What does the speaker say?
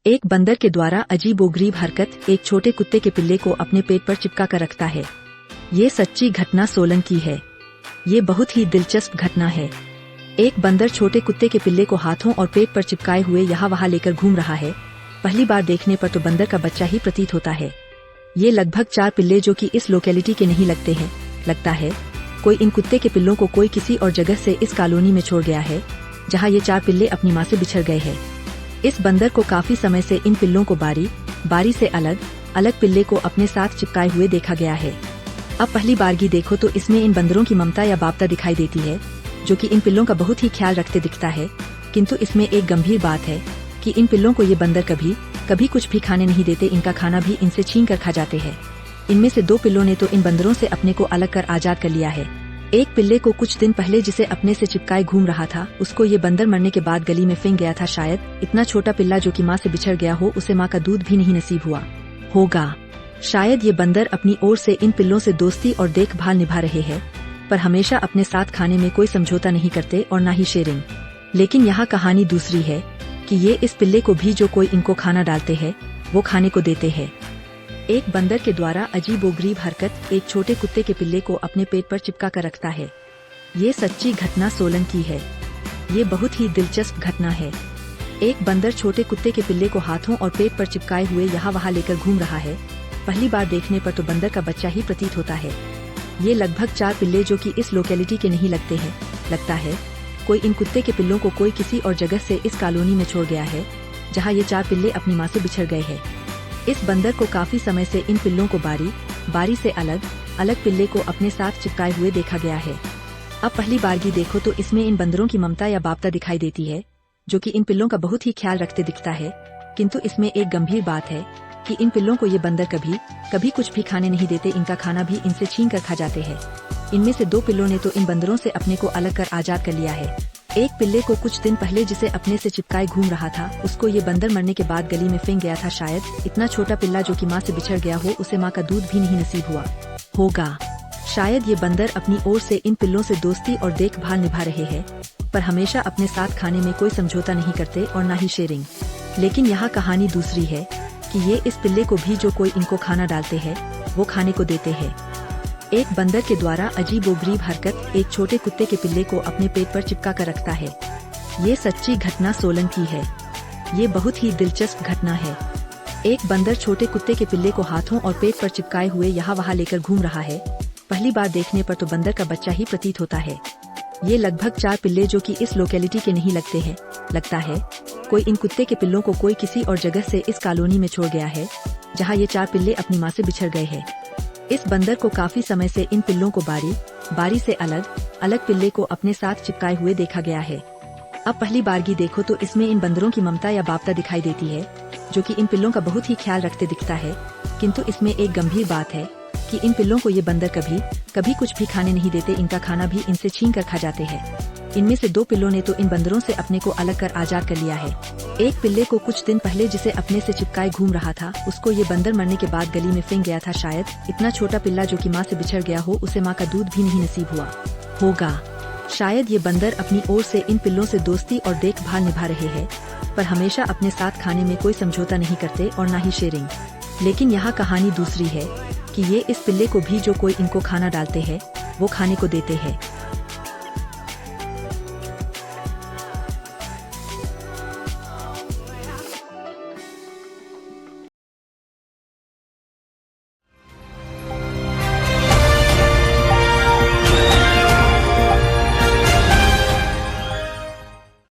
एक बंदर के द्वारा अजीबोगरीब हरकत एक छोटे कुत्ते के पिल्ले को अपने पेट पर चिपका कर रखता है। ये सच्ची घटना सोलन की है। ये बहुत ही दिलचस्प घटना है। एक बंदर छोटे कुत्ते के पिल्ले को हाथों और पेट पर चिपकाए हुए यहाँ वहाँ लेकर घूम रहा है। पहली बार देखने पर तो बंदर का बच्चा ही प्रतीत होता है। ये लगभग 4 पिल्ले जो कि इस लोकेलिटी के नहीं लगते हैं। लगता है कोई इन कुत्ते के पिल्लों को कोई किसी और जगह से इस कॉलोनी में छोड़ गया है, जहाँ ये 4 पिल्ले अपनी माँ से बिछड़ गए हैं। इस बंदर को काफी समय से इन पिल्लों को बारी बारी से अलग अलग पिल्ले को अपने साथ चिपकाए हुए देखा गया है। अब पहली बारगी देखो तो इसमें इन बंदरों की ममता या बापता दिखाई देती है, जो कि इन पिल्लों का बहुत ही ख्याल रखते दिखता है। किंतु इसमें एक गंभीर बात है कि इन पिल्लों को ये बंदर कभी कुछ भी खाने नहीं देते। इनका खाना भी इनसे छीन कर खा जाते हैं। इनमें से 2 पिल्लों ने तो इन बंदरों से अपने को अलग कर आजाद कर लिया है। एक पिल्ले को कुछ दिन पहले जिसे अपने से चिपकाए घूम रहा था, उसको ये बंदर मरने के बाद गली में फेंक गया था। शायद इतना छोटा पिल्ला जो कि माँ से बिछड़ गया हो, उसे माँ का दूध भी नहीं नसीब हुआ होगा। शायद ये बंदर अपनी ओर से इन पिल्लों से दोस्ती और देखभाल निभा रहे हैं, पर हमेशा अपने साथ खाने में कोई समझौता नहीं करते और ना ही शेयरिंग। लेकिन यहाँ कहानी दूसरी है कि ये इस पिल्ले को भी जो कोई इनको खाना डालते हैं, वो खाने को देते हैं। एक बंदर के द्वारा अजीबोगरीब हरकत एक छोटे कुत्ते के पिल्ले को अपने पेट पर चिपका कर रखता है। ये सच्ची घटना सोलन की है। ये बहुत ही दिलचस्प घटना है। एक बंदर छोटे कुत्ते के पिल्ले को हाथों और पेट पर चिपकाए हुए यहाँ वहाँ लेकर घूम रहा है। पहली बार देखने पर तो बंदर का बच्चा ही प्रतीत होता है। ये लगभग 4 पिल्ले जो कि इस लोकेलिटी के नहीं लगते हैं। लगता है कोई इन कुत्ते के पिल्लों को कोई किसी और जगह से इस कॉलोनी में छोड़ गया है, जहाँ ये 4 पिल्ले अपनी माँ से बिछड़ गए हैं। इस बंदर को काफी समय से इन पिल्लों को बारी बारी से अलग अलग पिल्ले को अपने साथ चिपकाए हुए देखा गया है। अब पहली बारगी देखो तो इसमें इन बंदरों की ममता या बापता दिखाई देती है, जो कि इन पिल्लों का बहुत ही ख्याल रखते दिखता है। किंतु इसमें एक गंभीर बात है कि इन पिल्लों को ये बंदर कभी कुछ भी खाने नहीं देते। इनका खाना भी इनसे छीन कर खा जाते हैं। इनमें से 2 पिल्लों ने तो इन बंदरों से अपने को अलग कर आजाद कर लिया है। एक पिल्ले को कुछ दिन पहले जिसे अपने से चिपकाए घूम रहा था, उसको ये बंदर मरने के बाद गली में फेंक गया था। शायद इतना छोटा पिल्ला जो कि माँ से बिछड़ गया हो, उसे माँ का दूध भी नहीं नसीब हुआ होगा। शायद ये बंदर अपनी ओर से इन पिल्लों से दोस्ती और देखभाल निभा रहे हैं, पर हमेशा अपने साथ खाने में कोई समझौता नहीं करते और ना ही शेयरिंग। लेकिन यहाँ कहानी दूसरी है कि ये इस पिल्ले को भी जो कोई इनको खाना डालते हैं, वो खाने को देते हैं। एक बंदर के द्वारा अजीबोगरीब हरकत एक छोटे कुत्ते के पिल्ले को अपने पेट पर चिपका कर रखता है। ये सच्ची घटना सोलन की है। ये बहुत ही दिलचस्प घटना है। एक बंदर छोटे कुत्ते के पिल्ले को हाथों और पेट पर चिपकाए हुए यहाँ वहाँ लेकर घूम रहा है। पहली बार देखने पर तो बंदर का बच्चा ही प्रतीत होता है। ये लगभग 4 पिल्ले जो कि इस लोकेलिटी के नहीं लगते हैं। लगता है कोई इन कुत्ते के पिल्लों को कोई किसी और जगह से इस कॉलोनी में छोड़ गया है, जहाँ ये 4 पिल्ले अपनी माँ से बिछड़ गए हैं। इस बंदर को काफी समय से इन पिल्लों को बारी बारी से अलग अलग पिल्ले को अपने साथ चिपकाए हुए देखा गया है। अब पहली बारगी देखो तो इसमें इन बंदरों की ममता या बापता दिखाई देती है, जो कि इन पिल्लों का बहुत ही ख्याल रखते दिखता है। किंतु इसमें एक गंभीर बात है कि इन पिल्लों को ये बंदर कभी कुछ भी खाने नहीं देते। इनका खाना भी इनसे छीन कर खा जाते हैं। इनमें से 2 पिल्लों ने तो इन बंदरों से अपने को अलग कर आजाद कर लिया है। एक पिल्ले को कुछ दिन पहले जिसे अपने से चिपकाए घूम रहा था, उसको ये बंदर मरने के बाद गली में फेंक गया था। शायद इतना छोटा पिल्ला जो कि माँ से बिछड़ गया हो, उसे माँ का दूध भी नहीं नसीब हुआ होगा। शायद ये बंदर अपनी ओर से इन पिल्लों से दोस्ती और देखभाल निभा रहे हैं, पर हमेशा अपने साथ खाने में कोई समझौता नहीं करते और ना ही शेयरिंग। लेकिन यहाँ कहानी दूसरी है कि ये इस पिल्ले को भी जो कोई इनको खाना डालते हैं, वो खाने को देते हैं।